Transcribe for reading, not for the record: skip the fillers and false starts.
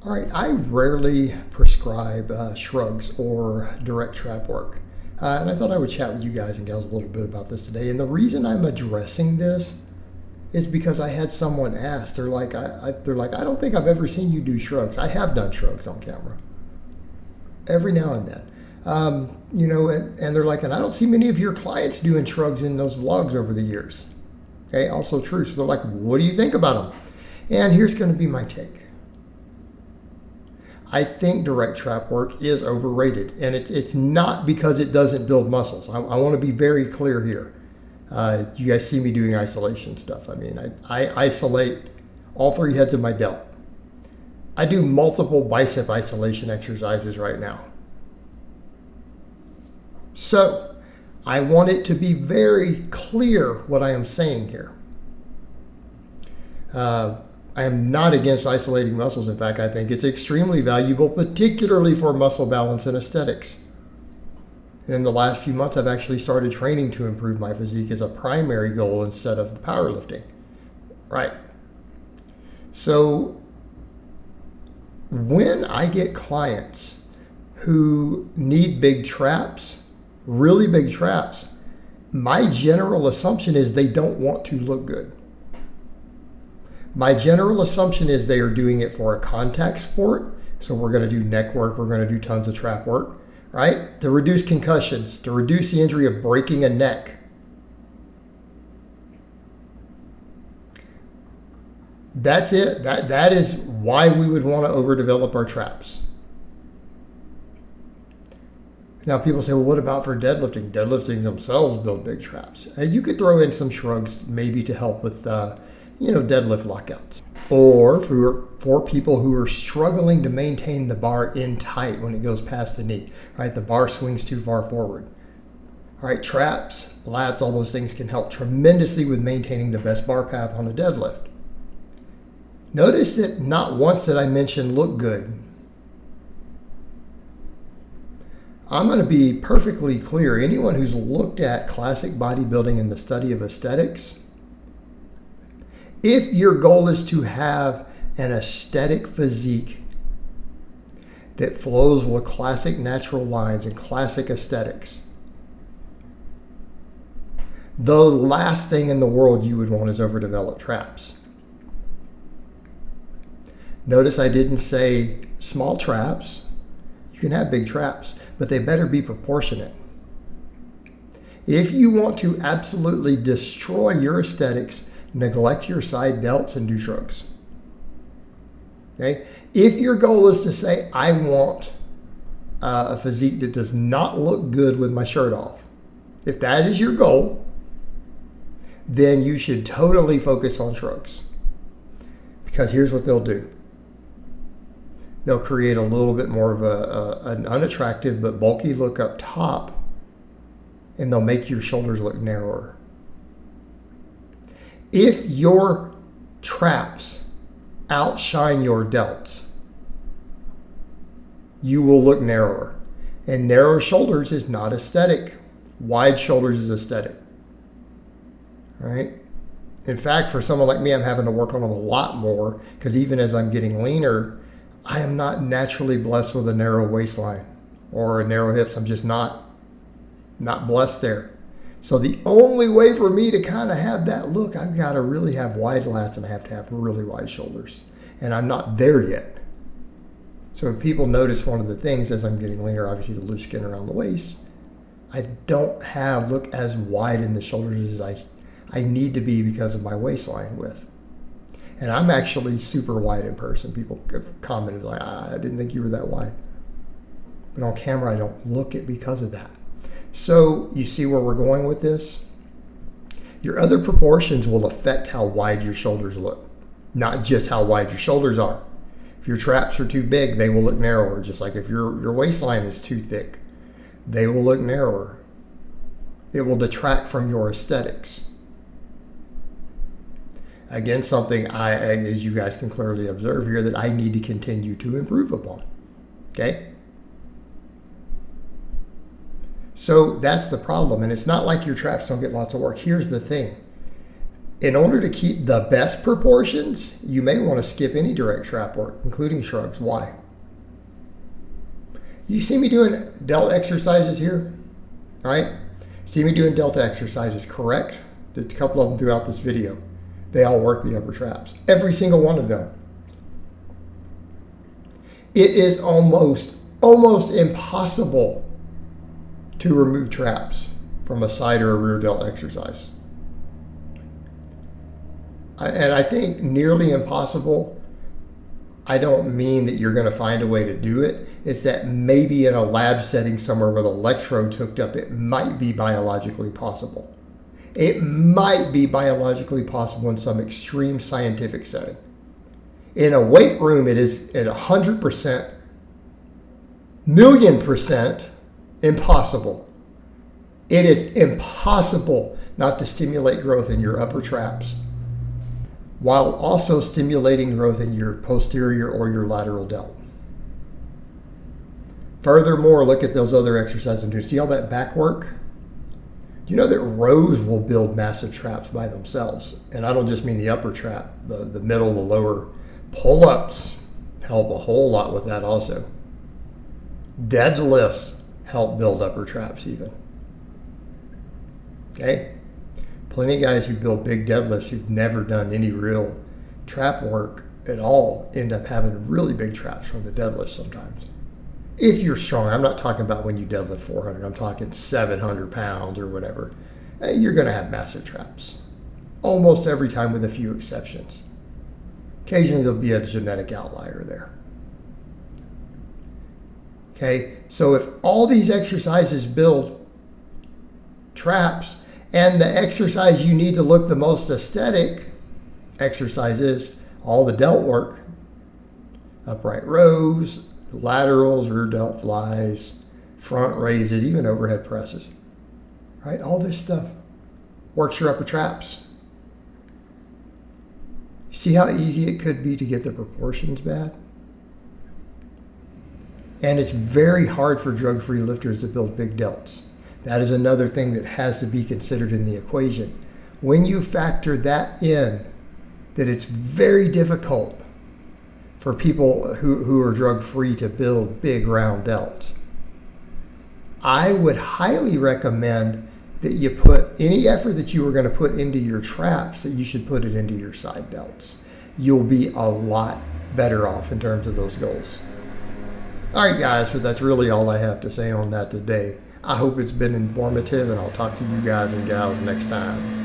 All right, I rarely prescribe shrugs or direct trap work. And I thought I would chat with you guys and gals a little bit about this today. And the reason I'm addressing this is because I had someone ask. They're like, I don't think I've ever seen you do shrugs. I have done shrugs on camera every now and then. And they're like, and I don't see many of your clients doing shrugs in those vlogs over the years. Okay, also true. So they're like, what do you think about them? And here's going to be my take. I think direct trap work is overrated, and it's not because it doesn't build muscles. I want to be very clear here. You guys see me doing isolation stuff. I mean, I isolate all three heads of my delt. I do multiple bicep isolation exercises right now. So I want it to be very clear what I am saying here. I am not against isolating muscles. In fact, I think it's extremely valuable, particularly for muscle balance and aesthetics. And in the last few months, I've actually started training to improve my physique as a primary goal instead of powerlifting. Right. So when I get clients who need big traps, really big traps, my general assumption is they don't want to look good. My general assumption is they are doing it for a contact sport. So we're going to do neck work. We're going to do tons of trap work, right? To reduce concussions, to reduce the injury of breaking a neck. That's it. That is why we would want to overdevelop our traps. Now people say, well, what about for deadlifting? Deadliftings themselves build big traps. You could throw in some shrugs maybe to help with deadlift lockouts. Or for people who are struggling to maintain the bar in tight when it goes past the knee, right? The bar swings too far forward. All right, traps, lats, all those things can help tremendously with maintaining the best bar path on a deadlift. Notice that not once did I mention look good. I'm going to be perfectly clear. Anyone who's looked at classic bodybuilding and the study of aesthetics, if your goal is to have an aesthetic physique that flows with classic natural lines and classic aesthetics, the last thing in the world you would want is overdeveloped traps. Notice I didn't say small traps. You can have big traps, but they better be proportionate. If you want to absolutely destroy your aesthetics, neglect your side delts and do shrugs. Okay? If your goal is to say, I want a physique that does not look good with my shirt off, if that is your goal, then you should totally focus on shrugs. Because here's what they'll do. They'll create a little bit more of an unattractive but bulky look up top, and they'll make your shoulders look narrower. If your traps outshine your delts, you will look narrower. And narrow shoulders is not aesthetic. Wide shoulders is aesthetic. Right? In fact, for someone like me, I'm having to work on them a lot more because even as I'm getting leaner, I am not naturally blessed with a narrow waistline or a narrow hips. I'm just not blessed there. So the only way for me to kind of have that look, I've got to really have wide lats and I have to have really wide shoulders. And I'm not there yet. So if people notice one of the things as I'm getting leaner, obviously the loose skin around the waist, I don't look as wide in the shoulders as I need to be because of my waistline width. And I'm actually super wide in person. People have commented like, I didn't think you were that wide. But on camera, I don't look it because of that. So you see where we're going with this? Your other proportions will affect how wide your shoulders look, not just how wide your shoulders are. If your traps are too big, they will look narrower, just like if your waistline is too thick, they will look narrower. It will detract from your aesthetics. Again, something as you guys can clearly observe here, that I need to continue to improve upon. Okay? So that's the problem. And it's not like your traps don't get lots of work. Here's the thing. in order to keep the best proportions, you may want to skip any direct trap work, including shrugs. Why? You see me doing delt exercises here, all right? See me doing delta exercises, correct? Did a couple of them throughout this video. They all work the upper traps, every single one of them. It is almost impossible to remove traps from a side or a rear delt exercise. And I think nearly impossible, I don't mean that you're going to find a way to do it. It's that maybe in a lab setting somewhere with electrodes hooked up, it might be biologically possible. It might be biologically possible in some extreme scientific setting. In a weight room, it is at 100%, million% impossible. It is impossible not to stimulate growth in your upper traps while also stimulating growth in your posterior or your lateral delt. Furthermore, look at those other exercises I'm doing. See all that back work? You know that rows will build massive traps by themselves. And I don't just mean the upper trap, the middle, the lower. Pull-ups help a whole lot with that also. Deadlifts help build upper traps even. Okay? Plenty of guys who build big deadlifts who've never done any real trap work at all end up having really big traps from the deadlift sometimes. If you're strong, I'm not talking about when you deadlift 400, I'm talking 700 pounds or whatever. You're going to have massive traps. Almost every time with a few exceptions. Occasionally there'll be a genetic outlier there. Okay, so if all these exercises build traps, and the exercise you need to look the most aesthetic exercises, all the delt work, upright rows, laterals, rear delt flies, front raises, even overhead presses, right? All this stuff works your upper traps. See how easy it could be to get the proportions bad? And it's very hard for drug-free lifters to build big delts. That is another thing that has to be considered in the equation. When you factor that in, that it's very difficult for people who are drug-free to build big round delts, I would highly recommend that you put any effort that you were going to put into your traps, that you should put it into your side delts. You'll be a lot better off in terms of those goals. All right, guys, but that's really all I have to say on that today. I hope it's been informative, and I'll talk to you guys and gals next time.